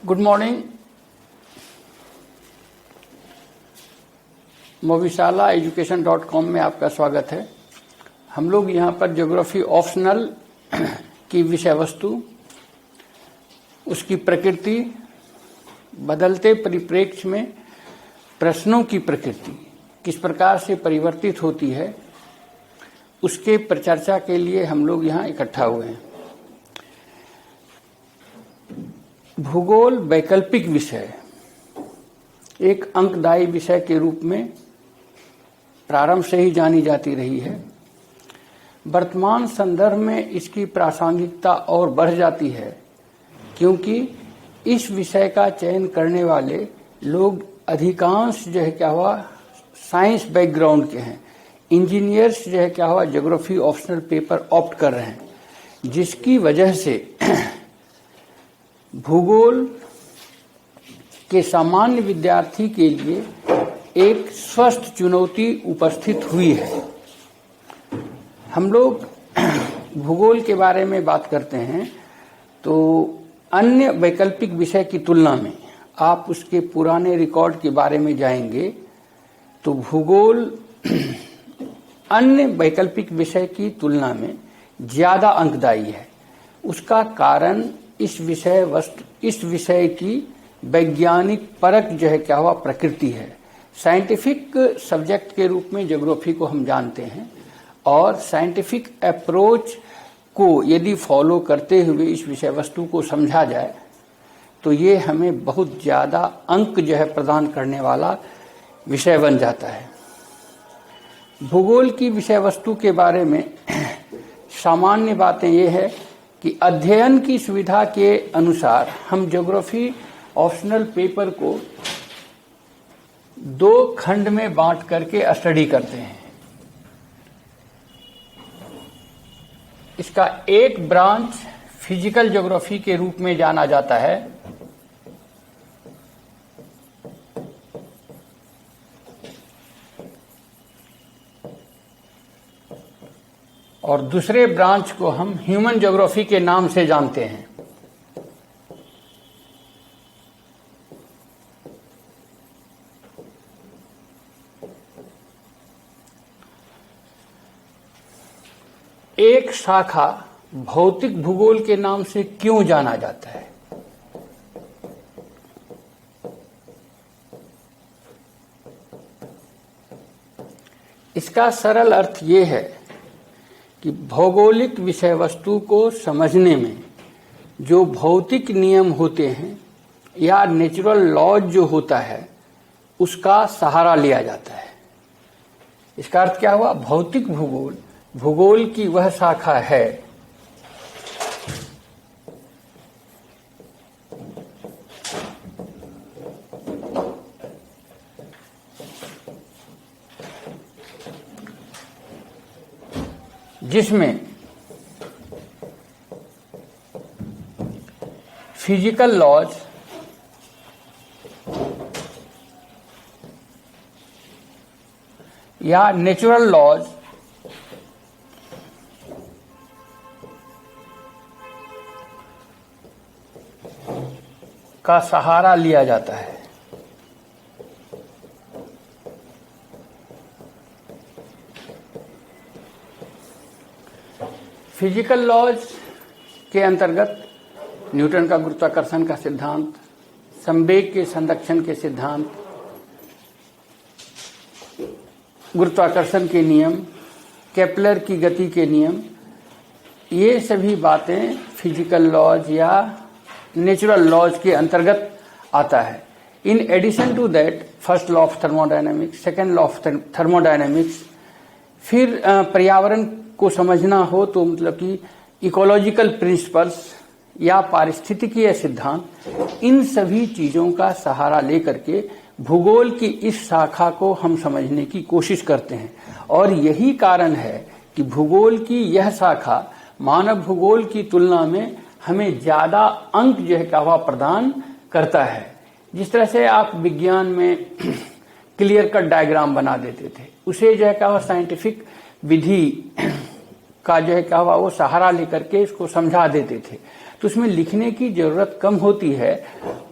Good morning. मोविशाला education.com में आपका स्वागत है। हम लोग यहाँ पर ज्योग्राफी ऑप्शनल की विषय वस्तु, उसकी प्रकृति, बदलते परिप्रेक्ष्य में प्रश्नों की प्रकृति किस प्रकार से परिवर्तित होती है, उसके परिचर्चा के लिए हम लोग यहाँ इकट्ठा हुए हैं। भूगोल वैकल्पिक विषय एक अंकदायी विषय के रूप में प्रारंभ से ही जानी जाती रही है। वर्तमान संदर्भ में इसकी प्रासंगिकता और बढ़ जाती है क्योंकि इस विषय का चयन करने वाले लोग अधिकांश जो है क्या हुआ साइंस बैकग्राउंड के हैं। इंजीनियर्स जो है क्या हुआ ज्योग्राफी ऑप्शनल पेपर ऑप्ट कर रहे हैं, जिसकी वजह से भूगोल के सामान्य विद्यार्थी के लिए एक स्वस्थ चुनौती उपस्थित हुई है। हम लोग भूगोल के बारे में बात करते हैं तो अन्य वैकल्पिक विषय की तुलना में आप उसके पुराने रिकॉर्ड के बारे में जाएंगे तो भूगोल अन्य वैकल्पिक विषय की तुलना में ज्यादा अंकदायी है। उसका कारण इस विषय की वैज्ञानिक परक जो है क्या हुआ प्रकृति है। साइंटिफिक सब्जेक्ट के रूप में ज्योग्राफी को हम जानते हैं और साइंटिफिक अप्रोच को यदि फॉलो करते हुए इस विषय वस्तु को समझा जाए तो ये हमें बहुत ज्यादा अंक जो है प्रदान करने वाला विषय बन जाता है। भूगोल की विषय वस्तु के बारे में सामान्य बातें ये है कि अध्ययन की सुविधा के अनुसार हम ज्योग्राफी ऑप्शनल पेपर को 2 खंड में बांट करके स्टडी करते हैं। इसका एक ब्रांच फिजिकल ज्योग्राफी के रूप में जाना जाता है और दूसरे ब्रांच को हम ह्यूमन ज्योग्राफी के नाम से जानते हैं। एक शाखा भौतिक भूगोल के नाम से क्यों जाना जाता है? इसका सरल अर्थ ये है कि भौगोलिक विषय वस्तु को समझने में जो भौतिक नियम होते हैं या नेचुरल लॉज जो होता है उसका सहारा लिया जाता है। इसका अर्थ क्या हुआ? भौतिक भूगोल भूगोल की वह शाखा है जिसमें फिजिकल लॉज या नेचुरल लॉज का सहारा लिया जाता है। फिजिकल लॉज के अंतर्गत न्यूटन का गुरुत्वाकर्षण का सिद्धांत, संवेग के संरक्षण के सिद्धांत, गुरुत्वाकर्षण के नियम, केपलर की गति के नियम, ये सभी बातें फिजिकल लॉज या नेचुरल लॉज के अंतर्गत आता है। In addition to that first law of thermodynamics, second law of thermodynamics, फिर पर्यावरण को समझना हो तो मतलब कि इकोलॉजिकल प्रिंसिपल्स या पारिस्थितिकीय सिद्धांत, इन सभी चीजों का सहारा लेकर के भूगोल की इस शाखा को हम समझने की कोशिश करते हैं। और यही कारण है कि भूगोल की यह शाखा मानव भूगोल की तुलना में हमें ज्यादा अंक जो है क्या हुआ प्रदान करता है। जिस तरह से आप विज्ञान में क्लियर कट डायग्राम बना देते थे, उसे जो है क्या हुआ साइंटिफिक विधि का जो है क्या हुआ वो सहारा लेकर के इसको समझा देते थे, तो उसमें लिखने की जरूरत कम होती है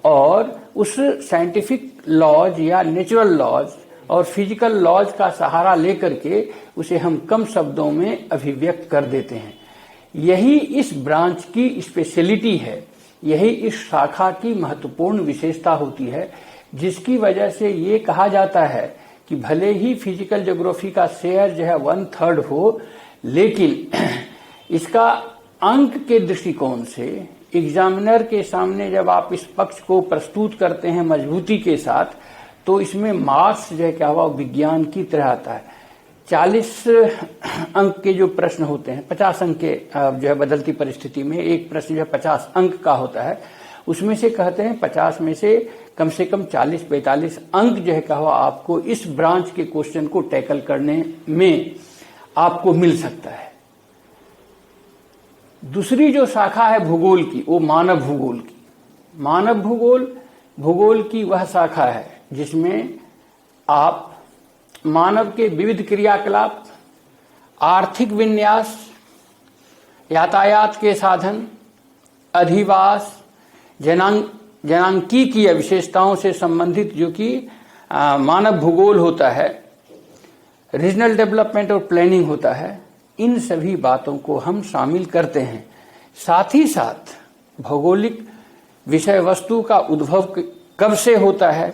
और उस साइंटिफिक लॉज या नेचुरल लॉज और फिजिकल लॉज का सहारा लेकर के उसे हम कम शब्दों में अभिव्यक्त कर देते हैं। यही इस ब्रांच की स्पेशलिटी है, यही इस शाखा की महत्वपूर्ण विशेषता होती है, जिसकी वजह से ये कहा जाता है कि भले ही फिजिकल ज्योग्राफी का शेयर जो है 1/3 हो, लेकिन इसका अंक के दृष्टिकोण से एग्जामिनर के सामने जब आप इस पक्ष को प्रस्तुत करते हैं मजबूती के साथ, तो इसमें मार्क्स जो है क्या हुआ विज्ञान की तरह आता है। 40 अंक के जो प्रश्न होते हैं, 50 अंक के जो है बदलती परिस्थिति में एक प्रश्न जो है 50 अंक का होता है, उसमें से कहते हैं 50 में से कम 40-45 अंक जो है क्या हुआ आपको इस ब्रांच के क्वेश्चन को टैकल करने में आपको मिल सकता है। दूसरी जो शाखा है भूगोल की, वो मानव भूगोल की। मानव भूगोल की वह शाखा है जिसमें आप मानव के विविध क्रियाकलाप, आर्थिक विन्यास, यातायात के साधन, अधिवास, जनांकीय विशेषताओं से संबंधित जो कि मानव भूगोल होता है, रीजनल डेवलपमेंट और प्लानिंग होता है, इन सभी बातों को हम शामिल करते हैं। साथ ही साथ भौगोलिक विषय वस्तु का उद्भव कब से होता है,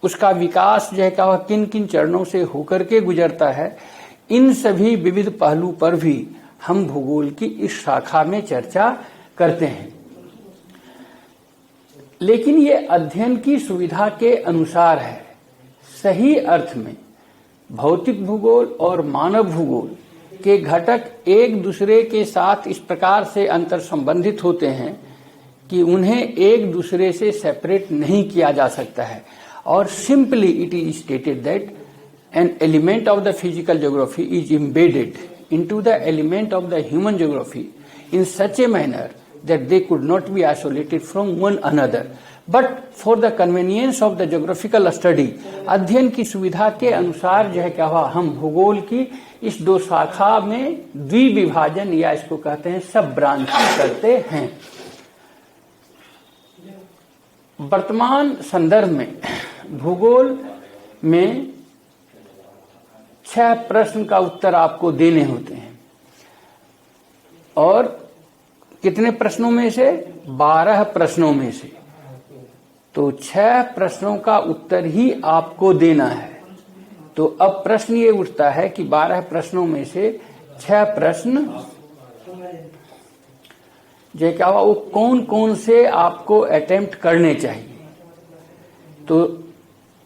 उसका विकास जो है क्या किन किन चरणों से होकर के गुजरता है, इन सभी विविध पहलू पर भी हम भूगोल की इस शाखा में चर्चा करते हैं। लेकिन ये अध्ययन की सुविधा के अनुसार है। सही अर्थ में भौतिक भूगोल और मानव भूगोल के घटक एक दूसरे के साथ इस प्रकार से अंतर संबंधित होते हैं कि उन्हें एक दूसरे से सेपरेट नहीं किया जा सकता है। और simply it is stated that an element of the physical geography is embedded into the element of the human geography in such a manner that they could not be isolated from one another, but for the convenience of the geographical study, अध्ययन की सुविधा के अनुसार जो है क्या हुआ हम भूगोल की इस दो शाखा में द्विविभाजन या इसको कहते हैं सब ब्रांचिंग करते हैं। वर्तमान संदर्भ में भूगोल में 6 प्रश्न का उत्तर आपको देने होते हैं और कितने प्रश्नों में से 12 प्रश्नों में से, तो 6 प्रश्नों का उत्तर ही आपको देना है। तो अब प्रश्न ये उठता है कि 12 प्रश्नों में से 6 प्रश्न जो क्या हुआ वो कौन कौन से आपको अटेम्प्ट करने चाहिए। तो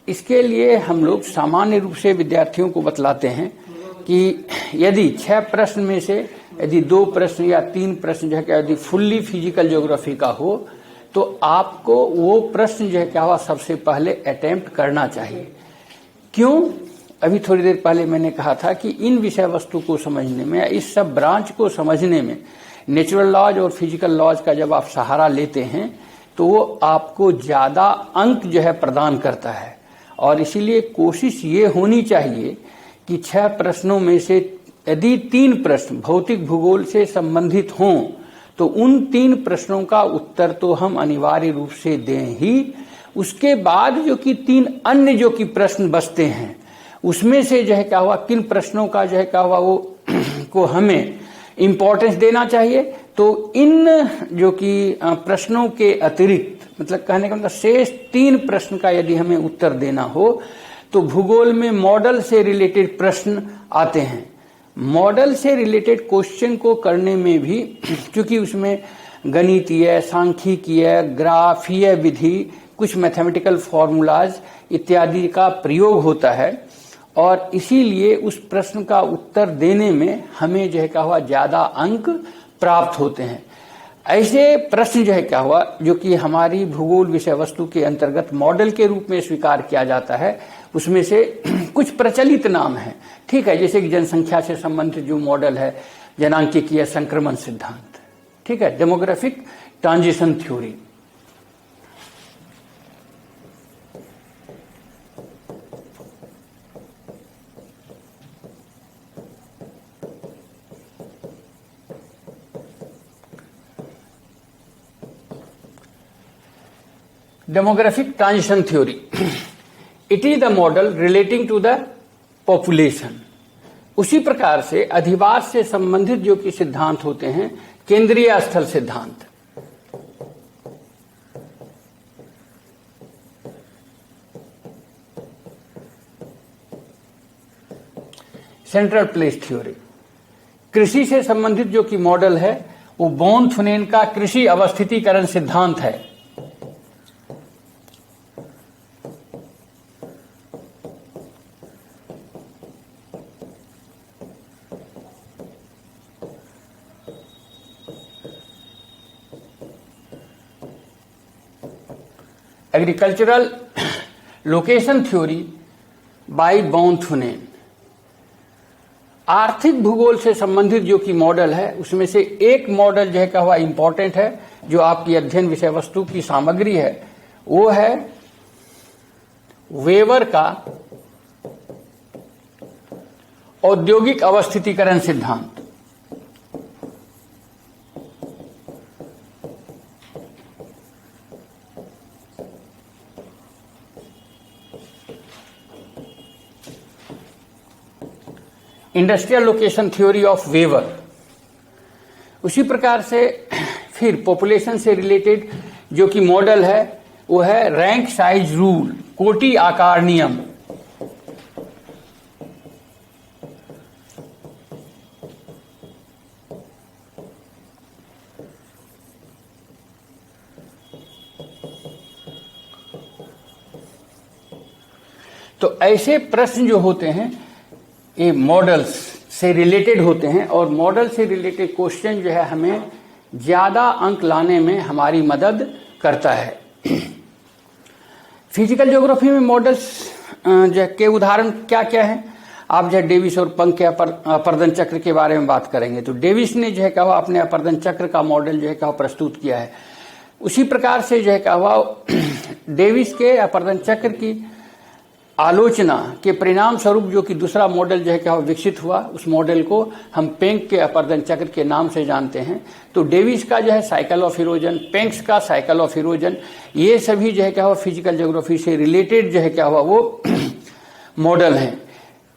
इसके लिए हम लोग सामान्य रूप से विद्यार्थियों को बतलाते हैं कि यदि 6 प्रश्न में से यदि 2 प्रश्न या 3 प्रश्न जो है क्या यदि फुल्ली फिजिकल ज्योग्राफी का हो, तो आपको वो प्रश्न जो है क्या हुआ सबसे पहले अटेम्प्ट करना चाहिए। क्यों? अभी थोड़ी देर पहले मैंने कहा था कि इन विषय वस्तु को समझने में, इस सब ब्रांच को समझने में नेचुरल लॉज और फिजिकल लॉज का जब आप सहारा लेते हैं तो वो आपको ज्यादा अंक जो है प्रदान करता है। और इसीलिए कोशिश ये होनी चाहिए कि 6 प्रश्नों में से यदि 3 प्रश्न भौतिक भूगोल से संबंधित हों तो उन 3 प्रश्नों का उत्तर तो हम अनिवार्य रूप से दें ही। उसके बाद जो कि 3 अन्य जो कि प्रश्न बचते हैं उसमें से जो है क्या हुआ किन प्रश्नों का जो है क्या हुआ वो को हमें इम्पोर्टेंस देना चाहिए। तो इन जो कि प्रश्नों के अतिरिक्त मतलब कहने का मतलब शेष 3 प्रश्न का यदि हमें उत्तर देना हो तो भूगोल में मॉडल से रिलेटेड प्रश्न आते हैं। मॉडल से रिलेटेड क्वेश्चन को करने में भी क्योंकि उसमें गणितीय, सांख्यिकीय, ग्राफीय विधि, कुछ मैथमेटिकल फॉर्मूलाज इत्यादि का प्रयोग होता है और इसीलिए उस प्रश्न का उत्तर देने में हमें जो है क्या हुआ ज्यादा अंक प्राप्त होते हैं। ऐसे प्रश्न जो है क्या हुआ जो कि हमारी भूगोल विषय वस्तु के अंतर्गत मॉडल के रूप में स्वीकार किया जाता है, उसमें से कुछ प्रचलित नाम है। ठीक है, जैसे कि जनसंख्या से संबंधित जो मॉडल है जनांकीय संक्रमण सिद्धांत, ठीक है, demographic transition theory. Demographic transition theory, it is the model relating to the population. उसी प्रकार से अधिवास से संबंधित जो कि सिद्धांत होते हैं, केंद्रीय स्थल सिद्धांत, सेंट्रल प्लेस थ्योरी। कृषि से संबंधित जो कि मॉडल है वो बोन थुनेन का कृषि अवस्थितीकरण सिद्धांत है। Agricultural location theory by von Thunen. आर्थिक भूगोल से संबंधित जो कि मॉडल है उसमें से एक मॉडल जो है क्या हुआ इंपॉर्टेंट है, जो आपकी अध्ययन विषय वस्तु की सामग्री है, वो है वेबर का औद्योगिक अवस्थितीकरण सिद्धांत। Industrial location theory of weber. उसी प्रकार से फिर पॉपुलेशन से रिलेटेड जो कि मॉडल है वो है रैंक साइज रूल, कोटि आकार नियम। तो ऐसे प्रश्न जो होते हैं ये मॉडल्स से रिलेटेड होते हैं, और मॉडल से रिलेटेड क्वेश्चन जो है हमें ज्यादा अंक लाने में हमारी मदद करता है। फिजिकल ज्योग्राफी में मॉडल्स के उदाहरण क्या क्या है, आप जो डेविस और पंक के अपर्दन चक्र के बारे में बात करेंगे तो डेविस ने जो है कहा अपने अपर्दन चक्र का मॉडल जो है कहा प्रस्तुत किया है। उसी प्रकार से जो है कहा डेविस के अपर्दन चक्र की आलोचना के परिणाम स्वरूप जो कि दूसरा मॉडल जो है क्या विकसित हुआ, उस मॉडल को हम पेंक के अपर्दन चक्र के नाम से जानते हैं। तो डेविस का जो है साइकिल ऑफ इरोजन, पेंक्स का साइकिल ऑफ इरोजन, ये सभी जो है क्या हुआ फिजिकल ज्योग्राफी से रिलेटेड जो है क्या हुआ वो मॉडल हैं।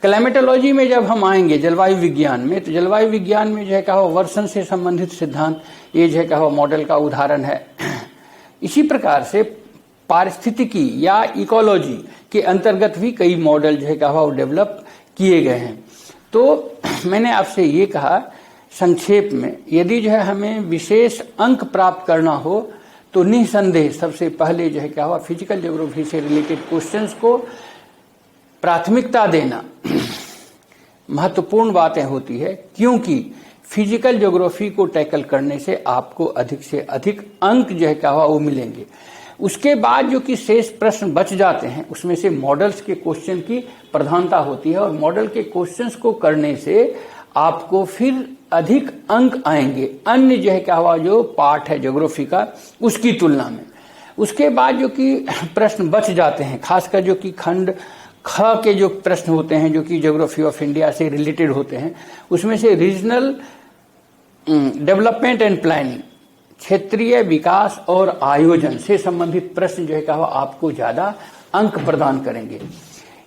क्लाइमेटोलॉजी में जब हम आएंगे जलवायु विज्ञान में, तो जलवायु विज्ञान में जो है क्या हुआ वर्षण से संबंधित सिद्धांत, ये जो है क्या हुआ मॉडल का उदाहरण है। इसी प्रकार से पारिस्थितिकी या इकोलॉजी के अंतर्गत भी कई मॉडल जो है कहा डेवलप किए गए हैं। तो मैंने आपसे ये कहा संक्षेप में, यदि जो है हमें विशेष अंक प्राप्त करना हो तो निसंदेह सबसे पहले जो है क्या हुआ फिजिकल ज्योग्राफी से रिलेटेड क्वेश्चंस को प्राथमिकता देना महत्वपूर्ण बातें होती है, क्योंकि फिजिकल ज्योग्राफी को टैकल करने से आपको अधिक से अधिक अंक जो है क्या हुआ वो मिलेंगे। उसके बाद जो कि शेष प्रश्न बच जाते हैं उसमें से मॉडल्स के क्वेश्चन की प्रधानता होती है, और मॉडल के क्वेश्चंस को करने से आपको फिर अधिक अंक आएंगे अन्य जो है क्या हुआ जो पार्ट है ज्योग्राफी का उसकी तुलना में। उसके बाद जो कि प्रश्न बच जाते हैं, खासकर जो कि खंड ख के जो प्रश्न होते हैं जो कि ज्योग्राफी ऑफ इंडिया से रिलेटेड होते हैं, उसमें से रीजनल डेवलपमेंट एंड प्लानिंग, क्षेत्रीय विकास और आयोजन से संबंधित प्रश्न जो है कहा आपको ज्यादा अंक प्रदान करेंगे।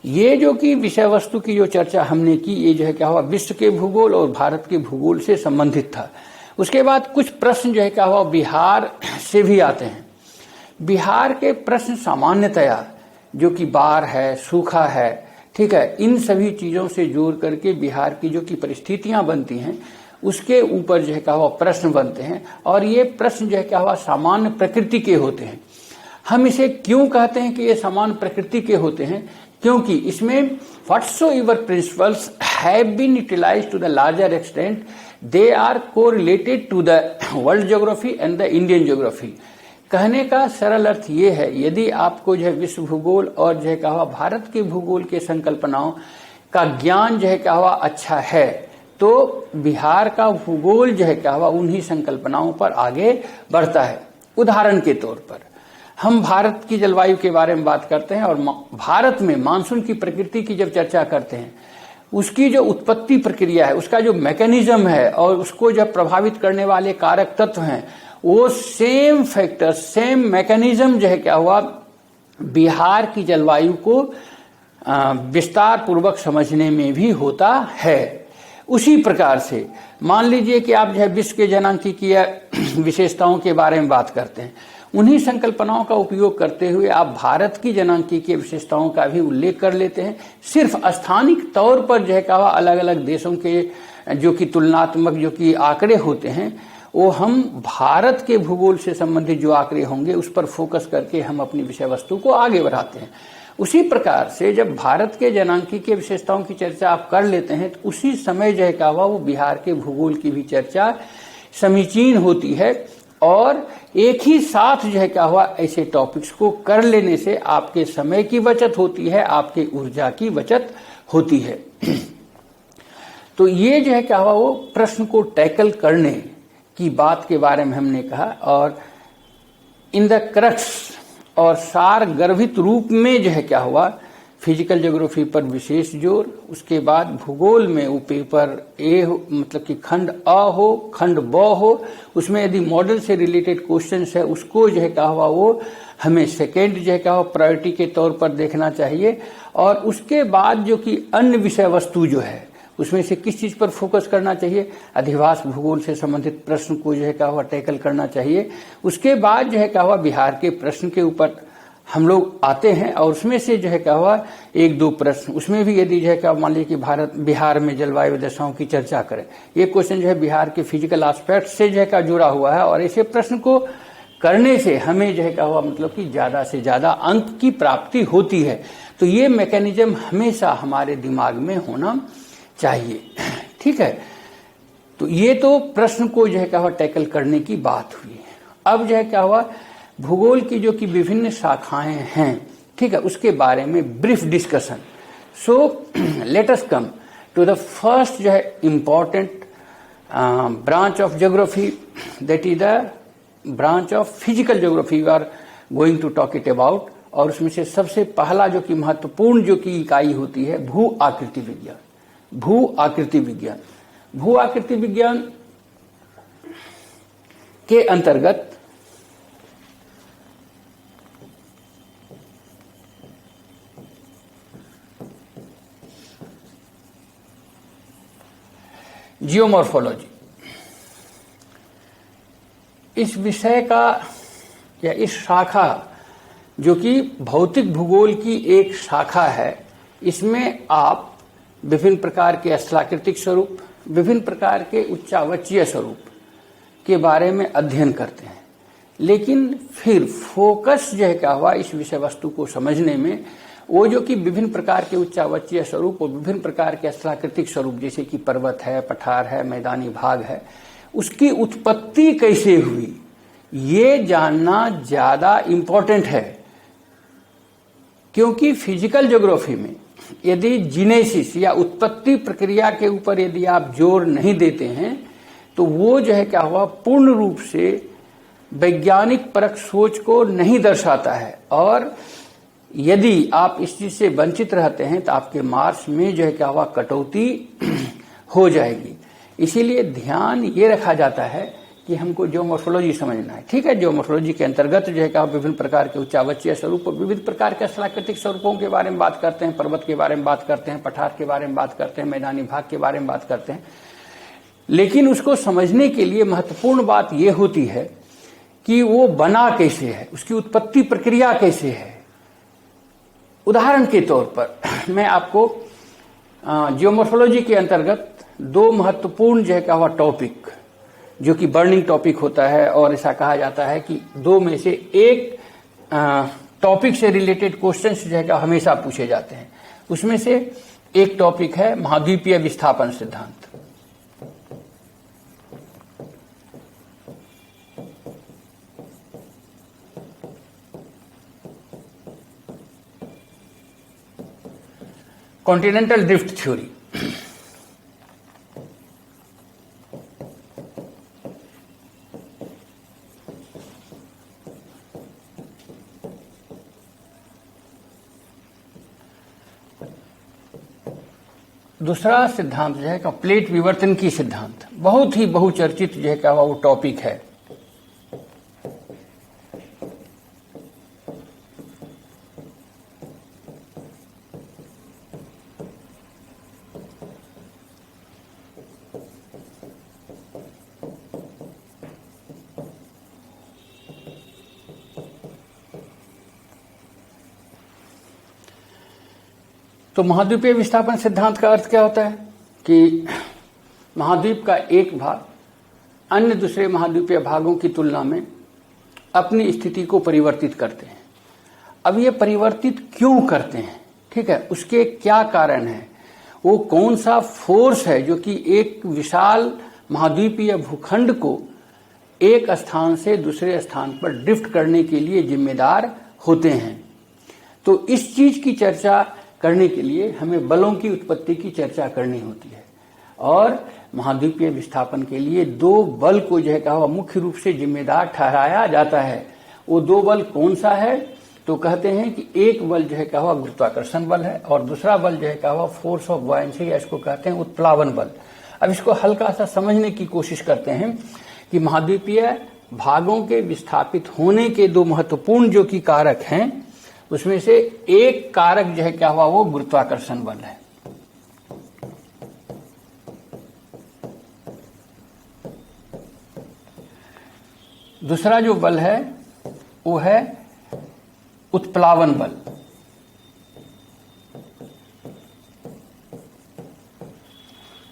ये जो कि विषय वस्तु की जो चर्चा हमने की, ये जो है क्या हुआ विश्व के भूगोल और भारत के भूगोल से संबंधित था। उसके बाद कुछ प्रश्न जो है क्या हुआ बिहार से भी आते हैं। बिहार के प्रश्न सामान्यतया जो कि बाढ़ है, सूखा है, ठीक है, इन सभी चीजों से जोड़ करके बिहार की जो कि परिस्थितियां बनती हैं उसके ऊपर जो है क्या हुआ प्रश्न बनते हैं, और ये प्रश्न जो है क्या हुआ सामान्य प्रकृति के होते हैं। हम इसे क्यों कहते हैं कि ये सामान्य प्रकृति के होते हैं, क्योंकि इसमें whatsoever principles have been utilised to the larger extent they are correlated to the world geography and the Indian geography. कहने का सरल अर्थ ये है, यदि आपको जो है विश्व भूगोल और जो है क्या हुआ भारत के भूगोल के संकल्पनाओं का ज्ञान जो है क्या हुआ अच्छा है, तो बिहार का भूगोल जो है क्या हुआ उन्हीं संकल्पनाओं पर आगे बढ़ता है। उदाहरण के तौर पर हम भारत की जलवायु के बारे में बात करते हैं, और भारत में मानसून की प्रकृति की जब चर्चा करते हैं, उसकी जो उत्पत्ति प्रक्रिया है, उसका जो मैकेनिज्म है और उसको जब प्रभावित करने वाले कारक तत्व हैं, वो सेम फैक्टर, सेम मैकेनिज्म जो है क्या हुआ, बिहार की जलवायु को विस्तार पूर्वक समझने में भी होता है। उसी प्रकार से मान लीजिए कि आप जो है विश्व के जनांकीय विशेषताओं के बारे में बात करते हैं, उन्हीं संकल्पनाओं का उपयोग करते हुए आप भारत की जनांकीय विशेषताओं का भी उल्लेख कर लेते हैं। सिर्फ स्थानिक तौर पर जो है कहा अलग अलग देशों के जो कि तुलनात्मक जो कि आंकड़े होते हैं, वो हम भारत के भूगोल से संबंधित जो आंकड़े होंगे उस पर फोकस करके हम अपनी विषय वस्तु को आगे बढ़ाते हैं। उसी प्रकार से जब भारत के जनांकीय विशेषताओं की चर्चा आप कर लेते हैं तो उसी समय जो है क्या हुआ, वो बिहार के भूगोल की भी चर्चा समीचीन होती है। और एक ही साथ जो है क्या हुआ, ऐसे टॉपिक्स को कर लेने से आपके समय की बचत होती है, आपके ऊर्जा की बचत होती है। तो ये जो है क्या हुआ, वो प्रश्न को टैकल करने की बात के बारे में हमने कहा। और इन द क्रक्स और सार गर्भित रूप में जो है क्या हुआ, फिजिकल ज्योग्राफी पर विशेष जोर, उसके बाद भूगोल में वो पेपर ए हो, मतलब कि खंड अ हो, खंड ब हो, उसमें यदि मॉडल से रिलेटेड क्वेश्चंस है उसको जो है क्या हुआ, वो हमें सेकेंड जो है क्या हुआ प्रायोरिटी के तौर पर देखना चाहिए। और उसके बाद जो कि अन्य विषय वस्तु जो है उसमें से किस चीज पर फोकस करना चाहिए, अधिवास भूगोल से संबंधित प्रश्न को जो है क्या हुआ टैकल करना चाहिए। उसके बाद जो है क्या हुआ बिहार के प्रश्न के ऊपर हम लोग आते हैं और उसमें से जो है क्या हुआ एक दो प्रश्न, उसमें भी यदि जो है क्या मान लीजिए कि बिहार में जलवायु दशाओं की चर्चा करें, ये क्वेश्चन जो है बिहार के फिजिकल एस्पेक्ट से जो है क्या जुड़ा हुआ है। और ऐसे प्रश्न को करने से हमें जो है क्या हुआ, मतलब कि ज्यादा से ज्यादा अंक की प्राप्ति होती है। तो ये मैकेनिज्म हमेशा हमारे दिमाग में होना चाहिए। ठीक है, तो ये तो प्रश्न को जो है क्या हुआ टैकल करने की बात हुई। अब जो है क्या हुआ, भूगोल की जो कि विभिन्न शाखाएं हैं, ठीक है, उसके बारे में brief discussion. So let us come to the first जो है important branch of geography, that is the branch of physical geography we are going to talk it about. और उसमें से सबसे पहला जो कि महत्वपूर्ण जो कि इकाई होती है भू आकृति विज्ञान। भू आकृति विज्ञान, भू आकृति विज्ञान के अंतर्गत जियोमॉर्फोलॉजी, इस विषय का या इस शाखा जो कि भौतिक भूगोल की एक शाखा है, इसमें आप विभिन्न प्रकार के स्थलाकृतिक स्वरूप, विभिन्न प्रकार के उच्चावचीय स्वरूप के बारे में अध्ययन करते हैं। लेकिन फिर फोकस जो है क्या हुआ इस विषय वस्तु को समझने में, वो जो कि विभिन्न प्रकार के उच्चावचीय स्वरूप और विभिन्न प्रकार के स्थलाकृतिक स्वरूप जैसे कि पर्वत है, पठार है, मैदानी भाग है, उसकी उत्पत्ति कैसे हुई, ये जानना ज्यादा इंपॉर्टेंट है। क्योंकि फिजिकल ज्योग्राफी में यदि जीनेसिस या उत्पत्ति प्रक्रिया के ऊपर यदि आप जोर नहीं देते हैं तो वो जो है क्या हुआ पूर्ण रूप से वैज्ञानिक परख सोच को नहीं दर्शाता है। और यदि आप इस चीज से वंचित रहते हैं तो आपके मार्क्स में जो है क्या हुआ कटौती हो जाएगी। इसीलिए ध्यान ये रखा जाता है कि हमको जियोमॉर्फोलॉजी समझना है। ठीक है, जियोमॉर्फोलॉजी के अंतर्गत जो है क्या विभिन्न प्रकार के उच्चावचीय स्वरूप और विविध प्रकार के स्थलाकृतिक स्वरूपों के बारे में बात करते हैं, पर्वत के बारे में बात करते हैं, पठार के बारे में बात करते हैं, मैदानी भाग के बारे में बात करते हैं। लेकिन उसको समझने के लिए महत्वपूर्ण बात यह होती है कि वो बना कैसे है, उसकी उत्पत्ति प्रक्रिया कैसे है। उदाहरण के तौर पर मैं आपको जियोमॉर्फोलॉजी के अंतर्गत दो महत्वपूर्ण जो है क्या हुआ टॉपिक, जो कि बर्निंग टॉपिक होता है और ऐसा कहा जाता है कि दो में से एक टॉपिक से रिलेटेड क्वेश्चंस जो है हमेशा पूछे जाते हैं। उसमें से एक टॉपिक है महाद्वीपीय विस्थापन सिद्धांत। Continental drift theory. दूसरा सिद्धांत जो है का प्लेट विवर्तन की सिद्धांत, बहुत ही बहुचर्चित जो है क्या वो टॉपिक है। तो महाद्वीपीय विस्थापन सिद्धांत का अर्थ क्या होता है कि महाद्वीप का एक भाग अन्य दूसरे महाद्वीपीय भागों की तुलना में अपनी स्थिति को परिवर्तित करते हैं। अब ये परिवर्तित क्यों करते हैं, ठीक है, उसके क्या कारण है, वो कौन सा फोर्स है जो कि एक विशाल महाद्वीपीय भूखंड को एक स्थान से दूसरे स्थान पर ड्रिफ्ट करने के लिए जिम्मेदार होते हैं। तो इस चीज की चर्चा करने के लिए हमें बलों की उत्पत्ति की चर्चा करनी होती है और महाद्वीपीय विस्थापन के लिए दो बल को जो है कहा मुख्य रूप से जिम्मेदार ठहराया जाता है। वो दो बल कौन सा है, तो कहते हैं कि एक बल जो है कहा गुरुत्वाकर्षण बल है और दूसरा बल जो है कहा फोर्स ऑफ बॉयंसी, या इसको कहते हैं उत्प्लावन बल। अब इसको हल्का सा समझने की कोशिश करते हैं कि महाद्वीपीय भागों के विस्थापित होने के दो महत्वपूर्ण जो कि कारक हैं, उसमें से एक कारक जो है क्या हुआ वो गुरुत्वाकर्षण बल है। दूसरा जो बल है वो है उत्प्लावन बल।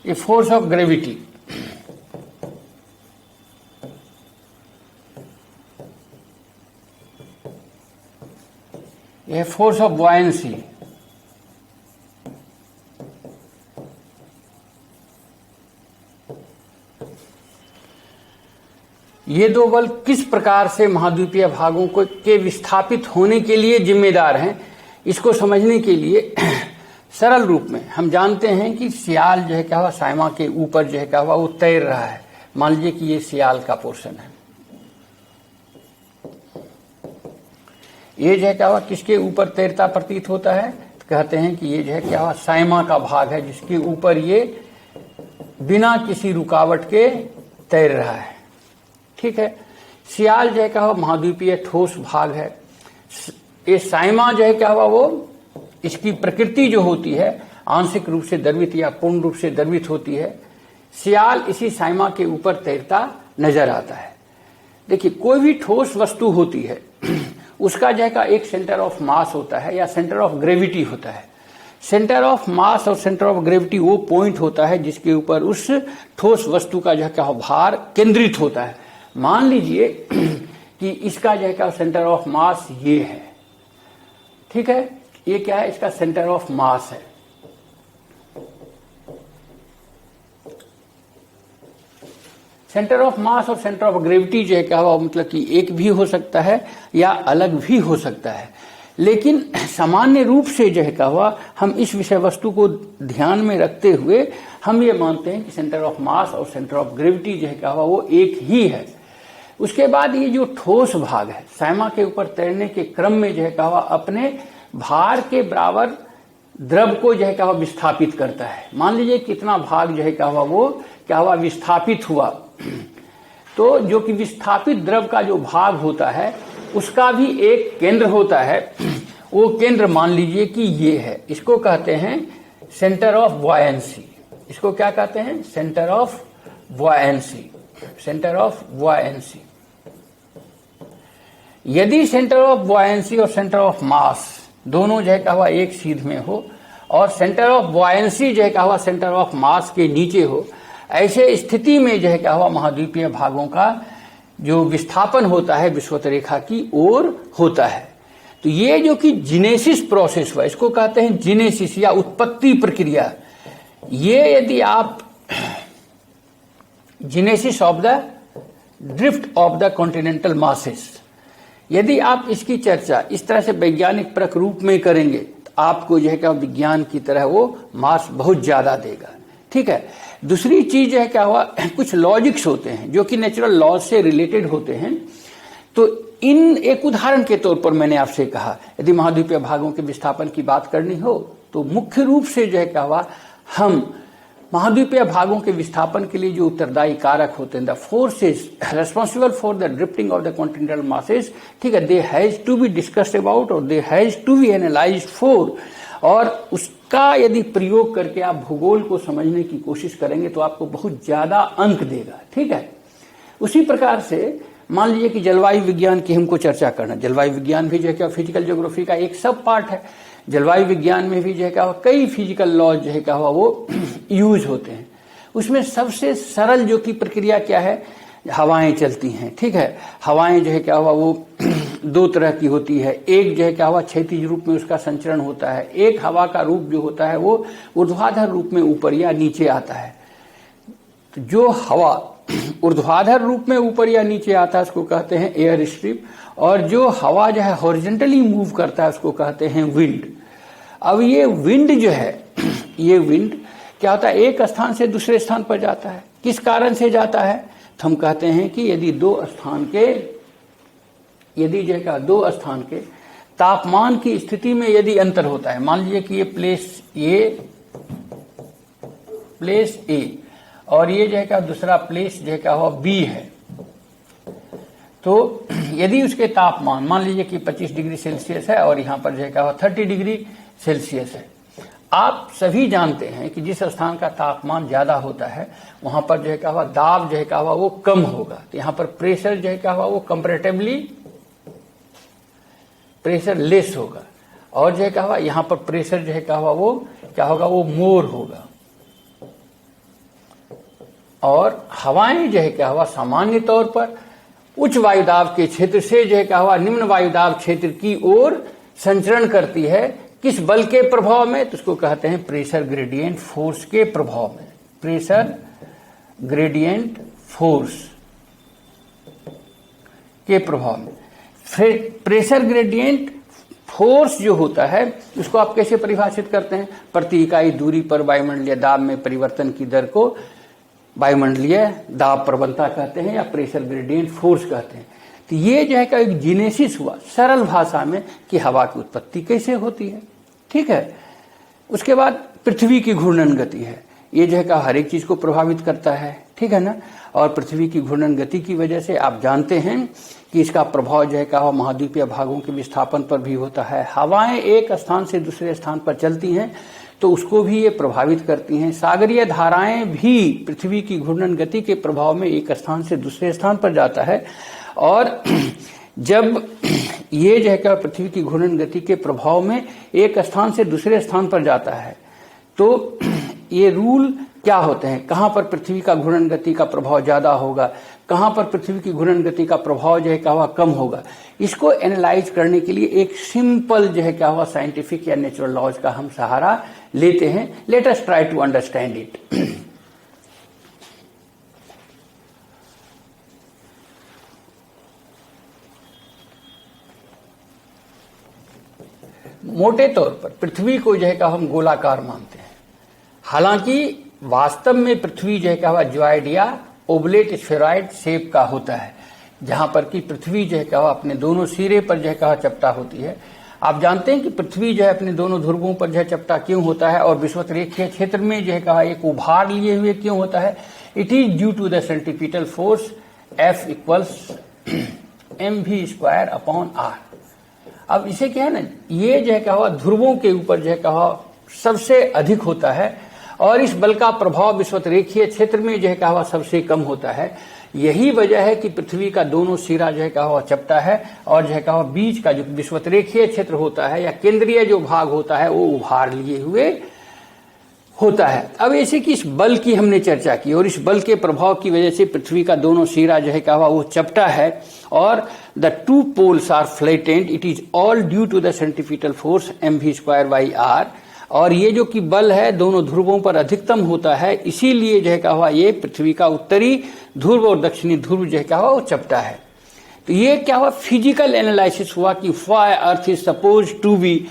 ये फोर्स ऑफ ग्रेविटी। ये फोर्स ऑफ बॉयंसी। ये दो बल किस प्रकार से महाद्वीपीय भागों को के विस्थापित होने के लिए जिम्मेदार हैं, इसको समझने के लिए सरल रूप में हम जानते हैं कि सियाल जो है क्या हुआ साइमा के ऊपर जो है क्या हुआ वो तैर रहा है। मान लीजिए कि ये सियाल का पोर्शन है, ये जो है क्या हुआ किसके ऊपर तैरता प्रतीत होता है, तो कहते हैं कि ये जो है क्या हुआ साइमा का भाग है जिसके ऊपर ये बिना किसी रुकावट के तैर रहा है। ठीक है, सियाल जो है क्या हुआ महाद्वीपीय ठोस भाग है। ये साइमा जो है क्या हुआ वो इसकी प्रकृति जो होती है आंशिक रूप से द्रवित या पूर्ण रूप से द्रवित होती है। सियाल इसी साइमा के ऊपर तैरता नजर आता है। देखिए कोई भी ठोस वस्तु होती है उसका जो है एक सेंटर ऑफ मास होता है या सेंटर ऑफ ग्रेविटी होता है। सेंटर ऑफ मास और सेंटर ऑफ ग्रेविटी वो पॉइंट होता है जिसके ऊपर उस ठोस वस्तु का जो है भार केंद्रित होता है। मान लीजिए कि इसका जो है सेंटर ऑफ मास ये है, ठीक है, ये क्या है इसका सेंटर ऑफ मास है। सेंटर ऑफ मास और सेंटर ऑफ ग्रेविटी जो है क्या हुआ मतलब कि एक भी हो सकता है या अलग भी हो सकता है, लेकिन सामान्य रूप से जो है क्या हुआ हम इस विषय वस्तु को ध्यान में रखते हुए हम ये मानते हैं कि सेंटर ऑफ मास और सेंटर ऑफ ग्रेविटी जो है क्या हुआ वो एक ही है। उसके बाद ये जो ठोस भाग है साइमा के ऊपर तैरने के क्रम में जो है क्या हुआ अपने भार के बराबर द्रव को जो है क्या हुआ विस्थापित करता है। मान लीजिए कितना भाग जो है क्या हुआ वो क्या हुआ विस्थापित हुआ, तो जो कि विस्थापित द्रव का जो भाग होता है उसका भी एक केंद्र होता है। वो केंद्र मान लीजिए कि ये है, इसको कहते हैं सेंटर ऑफ बॉयंसी। इसको क्या कहते हैं, centre of buoyancy. Centre of buoyancy. यदि सेंटर ऑफ बॉयंसी और सेंटर ऑफ मास दोनों जो है क्या हुआ एक सीध में हो और सेंटर ऑफ बॉयंसी जो है क्या हुआ सेंटर ऑफ मास के नीचे हो, ऐसे स्थिति में जो है क्या हुआ महाद्वीपीय भागों का जो विस्थापन होता है विषुवत रेखा की ओर होता है। तो ये जो कि जिनेसिस प्रोसेस हुआ इसको कहते हैं जिनेसिस या उत्पत्ति प्रक्रिया। ये यदि आप genesis of the drift of the continental masses, यदि आप इसकी चर्चा इस तरह से वैज्ञानिक परक रूप में करेंगे तो आपको जो है क्या विज्ञान की तरह वो मार्क्स बहुत ज्यादा देगा। ठीक है, दूसरी चीज जो है क्या हुआ कुछ लॉजिक्स होते हैं जो कि नेचुरल लॉज से रिलेटेड होते हैं। तो इन एक उदाहरण के तौर पर मैंने आपसे कहा यदि महाद्वीपीय भागों के विस्थापन की बात करनी हो तो मुख्य रूप से जो है क्या हुआ हम महाद्वीपीय भागों के विस्थापन के लिए जो उत्तरदायी कारक होते हैं the forces responsible for the drifting of the continental masses, ठीक है, they has to be discussed about और they has to be analysed for, और उसका यदि प्रयोग करके आप भूगोल को समझने की कोशिश करेंगे तो आपको बहुत ज्यादा अंक देगा। ठीक है, उसी प्रकार से मान लीजिए कि जलवायु विज्ञान की हमको चर्चा करना, जलवायु विज्ञान भी जो है क्या फिजिकल ज्योग्राफी का एक सब पार्ट है। जलवायु विज्ञान में भी जो है क्या कई फिजिकल लॉज जो है क्या हुआ वो यूज होते हैं। उसमें सबसे सरल जो की प्रक्रिया क्या है, हवाएं चलती हैं, ठीक है। हवाएं जो है क्या हुआ वो दो तरह की होती है। एक जो है क्या हुआ क्षैतिज रूप में उसका संचरण होता है, एक हवा का रूप जो होता है वो ऊर्ध्वाधर रूप में ऊपर या नीचे आता है। तो जो हवा ऊर्ध्वाधर रूप में ऊपर या नीचे आता है उसको कहते हैं एयर स्ट्रिप, और जो हवा जो है हॉरिजॉन्टली मूव करता है उसको कहते हैं विंड। अब ये विंड जो है, ये विंड क्या होता है, एक स्थान से दूसरे स्थान पर जाता है। किस कारण से जाता है, तो हम कहते हैं कि यदि दो स्थान के तापमान की स्थिति में यदि अंतर होता है, मान लीजिए कि ये प्लेस ए और ये जो है क्या दूसरा प्लेस जो है क्या हुआ बी है, तो यदि उसके तापमान मान लीजिए कि 25 डिग्री सेल्सियस है और यहाँ पर जो है क्या हुआ 30 डिग्री सेल्सियस है। आप सभी जानते हैं कि जिस स्थान का तापमान ज्यादा होता है वहां पर जो है क्या हुआ दाब जो है क्या हुआ वो कम होगा, तो यहाँ पर प्रेशर जो है क्या हुआ वो कंपैरेटिवली प्रेशर लेस होगा, और जो है क्या हुआ यहाँ पर प्रेशर जो है क्या हुआ वो क्या होगा वो मोर होगा। और हवाएं जो है क्या हुआ सामान्य तौर पर उच्च वायुदाब के क्षेत्र से जो है क्या हुआ निम्न वायुदाब क्षेत्र की ओर संचरण करती है। किस बल के प्रभाव में, तो उसको कहते हैं प्रेशर ग्रेडियंट फोर्स के प्रभाव में। प्रेशर ग्रेडियंट फोर्स के प्रभाव में। फिर प्रेशर ग्रेडियंट फोर्स जो होता है उसको आप कैसे परिभाषित करते हैं, प्रति इकाई दूरी पर वायुमंडलीय दाब में परिवर्तन की दर को वायुमंडलीय दाब प्रवणता कहते हैं या प्रेशर ग्रेडियंट फोर्स कहते हैं। तो ये जो है का एक जीनेसिस हुआ सरल भाषा में कि हवा की उत्पत्ति कैसे होती है, ठीक है। उसके बाद पृथ्वी की घूर्णन गति है, ये जो है का हर एक चीज को प्रभावित करता है, ठीक है ना। और पृथ्वी की घूर्णन गति की वजह से आप जानते हैं कि इसका प्रभाव जो है का महाद्वीपीय भागों के विस्थापन पर भी होता है। हवाएं एक स्थान से दूसरे स्थान पर चलती हैं तो उसको भी ये प्रभावित करती हैं। सागरीय धाराएं भी पृथ्वी की घूर्णन गति के प्रभाव में एक स्थान से दूसरे स्थान पर जाता है। और जब ये जो है क्या पृथ्वी की घूर्णन गति के प्रभाव में एक स्थान से दूसरे स्थान पर जाता है तो ये रूल क्या होते हैं, कहां पर पृथ्वी का घूर्णन गति का प्रभाव ज्यादा होगा, कहां पर पृथ्वी की घूर्णन गति का प्रभाव जो है क्या हुआ कम होगा। इसको एनालाइज करने के लिए एक सिंपल जो है क्या हुआ साइंटिफिक या नेचुरल लॉज का हम सहारा लेते हैं। Let us try to understand it. मोटे तौर पर पृथ्वी को जो है क्या हम गोलाकार मानते हैं, हालांकि वास्तव में पृथ्वी जो है क्या हुआ ज्वाइड या ओबलेट स्फेरॉइड शेप का होता है, जहां पर कि पृथ्वी जो है क्या हुआ अपने दोनों सिरे पर जो है क्या चपटा होती है। आप जानते हैं कि पृथ्वी जो है अपने दोनों ध्रुवों पर जो है चपटा क्यों होता है और विषुवतरेखीय क्षेत्र में जो है कहा एक उभार लिए हुए क्यों होता है। It is due to the centripetal force F equals mv²/r। अब इसे क्या है ना, ये जो है क्या हुआ ध्रुवों के ऊपर जो है कहा सबसे अधिक होता है और इस बल का प्रभाव विषुवतरेखीय क्षेत्र में जो है क्या हुआ सबसे कम होता है। यही वजह है कि पृथ्वी का दोनों सिरा जो है क्या हुआ चपटा है और जो है क्या हुआ बीच का जो विषुवतरेखीय क्षेत्र होता है या केंद्रीय जो भाग होता है वो उभार लिए हुए होता है। अब ऐसे कि इस बल की हमने चर्चा की और इस बल के प्रभाव की वजह से पृथ्वी का दोनों सिरा जो है क्या हुआ वो चपटा है और the two poles are flattened. It is all due to the centripetal force mv²/r। और ये जो कि बल है दोनों ध्रुवों पर अधिकतम होता है, इसीलिए जो है क्या हुआ ये पृथ्वी का उत्तरी ध्रुव और दक्षिणी ध्रुव जो है क्या हुआ वो चपटा है। तो ये क्या हुआ फिजिकल एनालिसिस हुआ कि why earth is suppose to be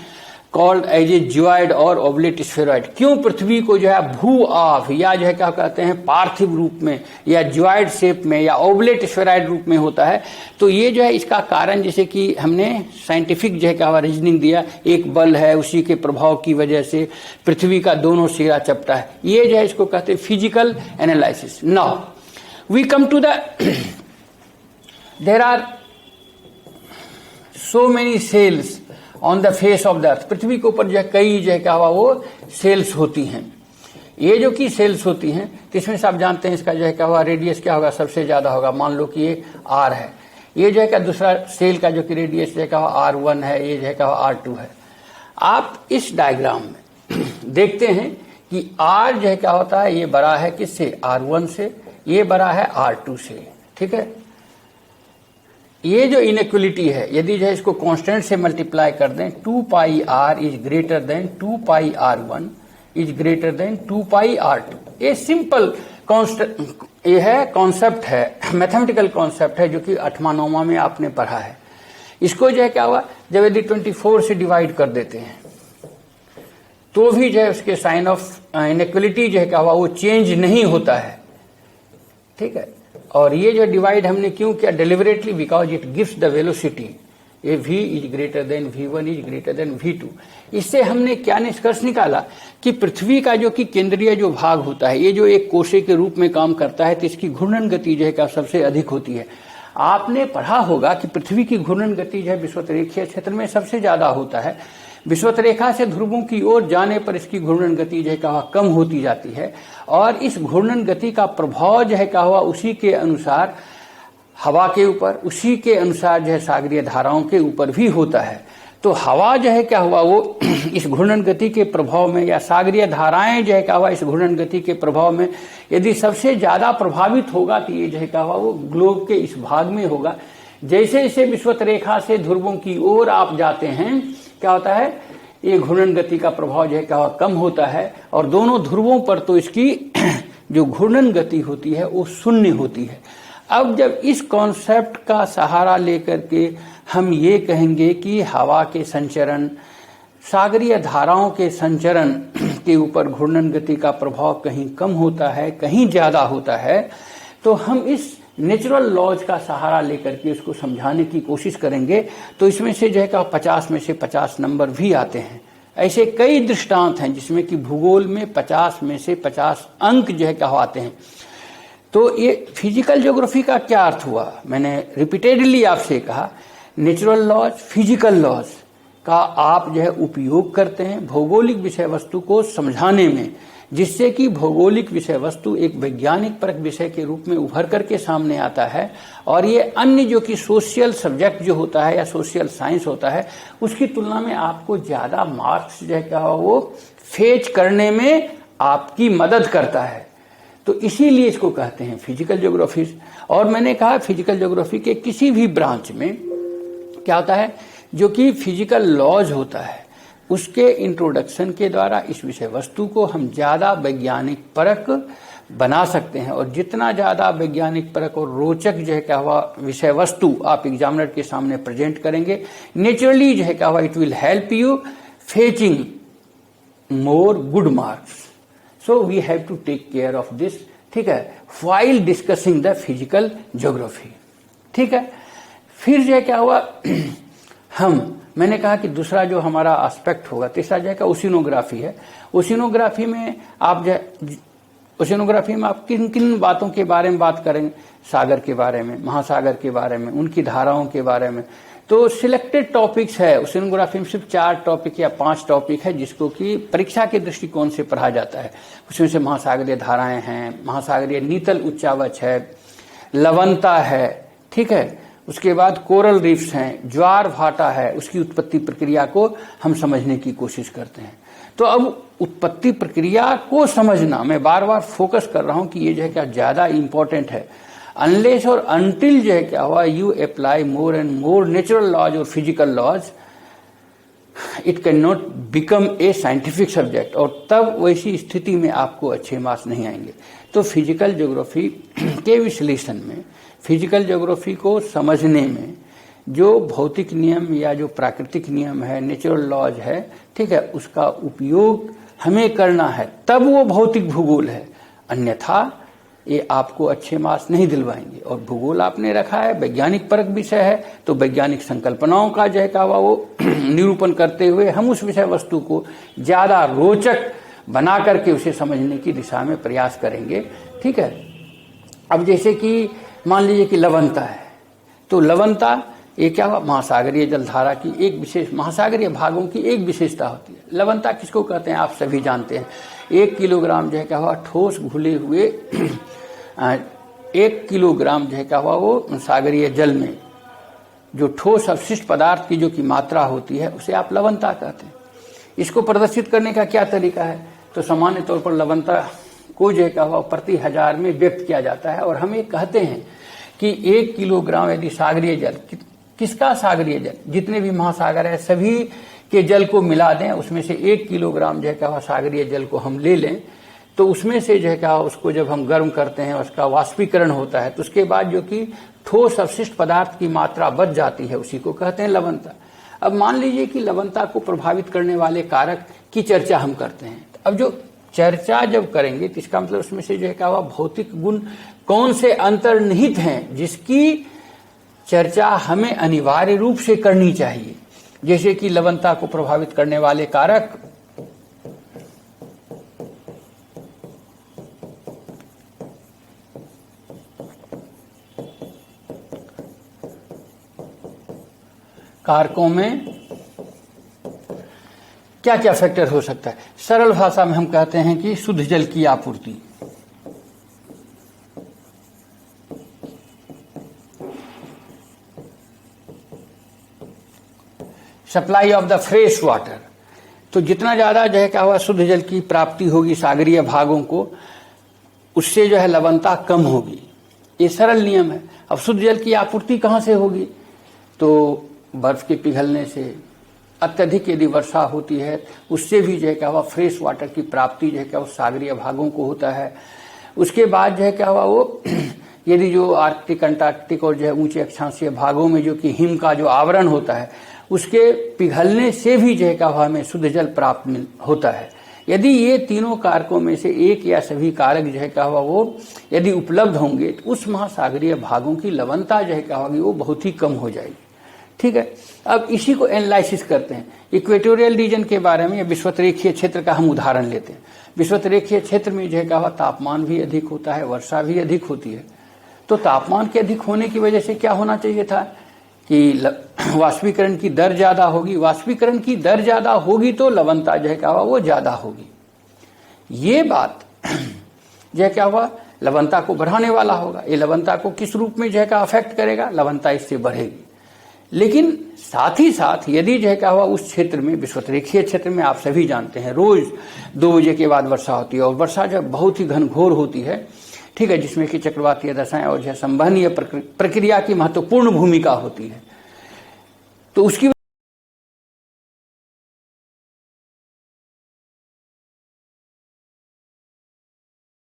called as a geoid और ओबलेट स्फेरॉइड। क्यों पृथ्वी को जो है भू आभ या जो है क्या कहते हैं पार्थिव रूप में या ज्वाइड शेप में या ओबलेट स्फेरॉइड रूप में होता है। तो ये जो है इसका कारण जैसे कि हमने साइंटिफिक जो है क्या रीजनिंग दिया, एक बल है उसी के प्रभाव की वजह से पृथ्वी का दोनों सिरा चपटा है। ये जो है इसको कहते हैं physical analysis. Now we come to the there are so many cells on the face of the earth. पृथ्वी के ऊपर जो है कई जो है क्या हुआ वो सेल्स होती हैं। ये जो कि सेल्स होती हैं तो इसमें से आप जानते हैं इसका जो है क्या हुआ रेडियस क्या होगा सबसे ज्यादा होगा, मान लो कि ये r है। ये जो है क्या दूसरा सेल का जो कि रेडियस जो है क्या R1 है, ये जो है क्या R2 है। आप इस डायग्राम में देखते हैं कि R जो है क्या होता है, ये बड़ा है किससे, R1 से, ये बड़ा है R2 से, ठीक है। ये जो इनइक्वलिटी है, यदि जो है इसको कांस्टेंट से मल्टीप्लाई कर दें, 2 पाई R is greater than 2 pi R1 is greater than 2 pi R2। ये सिंपल कॉन्स्टेंट, ये है कॉन्सेप्ट है, मैथमेटिकल कॉन्सेप्ट है जो कि 8वां 9वां में आपने पढ़ा है। इसको जो है क्या हुआ, जब यदि 24 से डिवाइड कर देते हैं तो भी जो है उसके साइन ऑफ इनइक्वलिटी जो है क्या हुआ वो चेंज नहीं होता है, ठीक है। और ये जो डिवाइड हमने क्यों किया, deliberately, because it gives the velocity, ये v is greater than v1 is greater than v2। इससे हमने क्या निष्कर्ष निकाला कि पृथ्वी का जो कि केंद्रीय जो भाग होता है, ये जो एक कोशे के रूप में काम करता है, तो इसकी घूर्णन गति जो है क्या सबसे अधिक होती है। आपने पढ़ा होगा कि पृथ्वी की घूर्णन गति जो है विषुवतरेखीय क्षेत्र में सबसे ज्यादा होता है। विषुवत रेखा से ध्रुवों की ओर जाने पर इसकी घूर्णन गति जो है क्या हुआ कम होती जाती है, और इस घूर्णन गति का प्रभाव जो है क्या हुआ उसी के अनुसार हवा के ऊपर, उसी के अनुसार जो है सागरीय धाराओं के ऊपर भी होता है। तो हवा जो है क्या हुआ वो इस घूर्णन गति के प्रभाव में, या सागरीय धाराएं जो है क्या हुआ इस घूर्णन गति के प्रभाव में यदि सबसे ज्यादा प्रभावित होगा तो ये जो है क्या हुआ वो ग्लोब के इस भाग में होगा। जैसे जैसे विषुवत रेखा से ध्रुवों की ओर आप जाते हैं, क्या होता है, ये घूर्णन गति का प्रभाव जो है क्या कम होता है, और दोनों ध्रुवों पर तो इसकी जो घूर्णन गति होती है वो शून्य होती है। अब जब इस कॉन्सेप्ट का सहारा लेकर के हम ये कहेंगे कि हवा के संचरण, सागरीय धाराओं के संचरण के ऊपर घूर्णन गति का प्रभाव कहीं कम होता है, कहीं ज्यादा होता है, तो हम इस नेचुरल लॉज का सहारा लेकर के उसको समझाने की कोशिश करेंगे। तो इसमें से जो है क्या 50 में से 50 नंबर भी आते हैं। ऐसे कई दृष्टांत हैं जिसमें कि भूगोल में 50 में से 50 अंक जो है क्या आते हैं। तो ये फिजिकल ज्योग्राफी का क्या अर्थ हुआ, मैंने रिपीटेडली आपसे कहा, नेचुरल लॉज, फिजिकल लॉज का आप जो है उपयोग करते हैं भौगोलिक विषय वस्तु को समझाने में, जिससे कि भौगोलिक विषय वस्तु एक वैज्ञानिक परक विषय के रूप में उभर करके सामने आता है, और ये अन्य जो कि सोशल सब्जेक्ट जो होता है या सोशल साइंस होता है उसकी तुलना में आपको ज्यादा मार्क्स जो है क्या वो फेच करने में आपकी मदद करता है। तो इसीलिए इसको कहते हैं फिजिकल ज्योग्राफी। और मैंने कहा फिजिकल ज्योग्राफी के किसी भी ब्रांच में क्या होता है, जो कि फिजिकल लॉज होता है उसके इंट्रोडक्शन के द्वारा इस विषय वस्तु को हम ज्यादा वैज्ञानिक परक बना सकते हैं। और जितना ज्यादा वैज्ञानिक परक और रोचक जो है क्या हुआ विषय वस्तु आप एग्जामिनर के सामने प्रेजेंट करेंगे, नेचुरली जो है क्या हुआ it will help you fetching more good marks. So we have to take care of this, ठीक है, while discussing the physical geography, ठीक है। फिर जो है क्या हुआ मैंने कहा कि दूसरा जो हमारा एस्पेक्ट होगा, तीसरा जो है ओशिनोग्राफी है। ओशिनोग्राफी में आप किन किन बातों के बारे में बात करेंगे, सागर के बारे में, महासागर के बारे में, उनकी धाराओं के बारे में। तो सिलेक्टेड टॉपिक्स है ओशिनोग्राफी में, सिर्फ 4 टॉपिक या 5 टॉपिक है जिसको कि परीक्षा के दृष्टिकोण से पढ़ा जाता है। उसमें से महासागरीय धाराएं हैं, महासागरीय नीतल उच्चावच है, लवणता है, ठीक है, उसके बाद कोरल रीफ्स हैं, ज्वार भाटा है, उसकी उत्पत्ति प्रक्रिया को हम समझने की कोशिश करते हैं। तो अब उत्पत्ति प्रक्रिया को समझना, मैं बार बार फोकस कर रहा हूं कि ये जो है क्या ज्यादा इंपॉर्टेंट है। अनलेस और अनटिल जो है क्या हुआ you apply more and more natural laws और physical laws, it can not become a scientific subject, और तब वैसी स्थिति में आपको अच्छे मार्क्स नहीं आएंगे। तो फिजिकल ज्योग्राफी के विश्लेषण में, फिजिकल ज्योग्राफी को समझने में जो भौतिक नियम या जो प्राकृतिक नियम है, नेचुरल लॉज है, ठीक है, उसका उपयोग हमें करना है, तब वो भौतिक भूगोल है। अन्यथा ये आपको अच्छे मार्क्स नहीं दिलवाएंगे। और भूगोल आपने रखा है वैज्ञानिक परक विषय है, तो वैज्ञानिक संकल्पनाओं का जो है क्या वो निरूपण करते हुए हम उस विषय वस्तु को ज्यादा रोचक बना करके उसे समझने की दिशा में प्रयास करेंगे, ठीक है। अब जैसे कि मान लीजिए कि लवणता है, तो लवणता ये क्या हुआ, महासागरीय जलधारा की एक विशेष, महासागरीय भागों की एक विशेषता होती है। लवणता किसको कहते हैं आप सभी जानते हैं। 1 किलोग्राम जो है क्या हुआ ठोस घुले हुए 1 किलोग्राम जो है क्या हुआ वो सागरीय जल में जो ठोस अवशिष्ट पदार्थ की जो की मात्रा होती है उसे आप लवणता कहते हैं। इसको प्रदर्शित करने का क्या तरीका है? तो सामान्य तौर पर लवणता को जो है प्रति हजार में व्यक्त किया जाता है और हम ये कहते हैं कि 1 किलोग्राम यदि सागरीय जल, किसका सागरीय जल, जितने भी महासागर है सभी के जल को मिला दें, उसमें से 1 किलोग्राम जो है सागरीय जल को हम ले लें, तो उसमें से जो है उसको जब हम गर्म करते हैं उसका वाष्पीकरण होता है, तो उसके बाद जो कि ठोस अवशिष्ट पदार्थ की मात्रा बच जाती है, उसी को कहते हैं लवणता। अब मान लीजिए कि लवणता को प्रभावित करने वाले कारक की चर्चा हम करते हैं। अब जो चर्चा जब करेंगे तो इसका मतलब उसमें से जो है भौतिक गुण कौन से अंतर्निहित हैं जिसकी चर्चा हमें अनिवार्य रूप से करनी चाहिए। जैसे कि लवणता को प्रभावित करने वाले कारक कारकों में क्या क्या फैक्टर हो सकता है? सरल भाषा में हम कहते हैं कि शुद्ध जल की आपूर्ति, supply of the fresh water. तो जितना ज्यादा जो है क्या हुआ शुद्ध जल की प्राप्ति होगी सागरीय भागों को, उससे जो है लवणता कम होगी। ये सरल नियम है। अब शुद्ध जल की आपूर्ति कहां से होगी? तो बर्फ के पिघलने से, अत्यधिक यदि वर्षा होती है उससे भी जो है क्या हुआ फ्रेश वाटर की प्राप्ति जो है क्या उस सागरीय भागों को होता है। उसके बाद जो है क्या हुआ वो यदि जो आर्कटिक, अंटार्कटिक और जो है ऊंचे अक्षांशीय भागों में जो कि हिम का जो आवरण होता है उसके पिघलने से भी जो है क्या हुआ हमें शुद्ध जल प्राप्त होता है। यदि ये तीनों कारकों में से एक या सभी कारक जो है क्या हुआ वो यदि उपलब्ध होंगे तो उस महासागरीय भागों की लवणता जो है क्या होगी वो बहुत ही कम हो जाएगी। ठीक है। अब इसी को एनालिसिस करते हैं। इक्वेटोरियल रीजन के बारे में, विषुवतरेखीय क्षेत्र का हम उदाहरण लेते हैं। विषुवतरेखीय क्षेत्र में जो है क्या हुआ तापमान भी अधिक होता है, वर्षा भी अधिक होती है। तो तापमान के अधिक होने की वजह से क्या होना चाहिए था कि वाष्पीकरण की दर ज्यादा होगी। वाष्पीकरण की दर ज्यादा होगी तो लवणता जो है क्या हुआ वो ज्यादा होगी। ये बात जो है क्या हुआ लवणता को बढ़ाने वाला होगा। ये लवणता को किस रूप में जो है क्या अफेक्ट करेगा? लवणता इससे बढ़ेगी। लेकिन साथ ही साथ यदि जो है क्या हुआ उस क्षेत्र में, विषुवतरेखीय क्षेत्र में आप सभी जानते हैं रोज 2 बजे के बाद वर्षा होती है और वर्षा जब बहुत ही घनघोर होती है, ठीक है, जिसमें कि चक्रवातीय दशाएं और जो है संवहनीय प्रक्रिया की महत्वपूर्ण भूमिका होती है, तो उसकी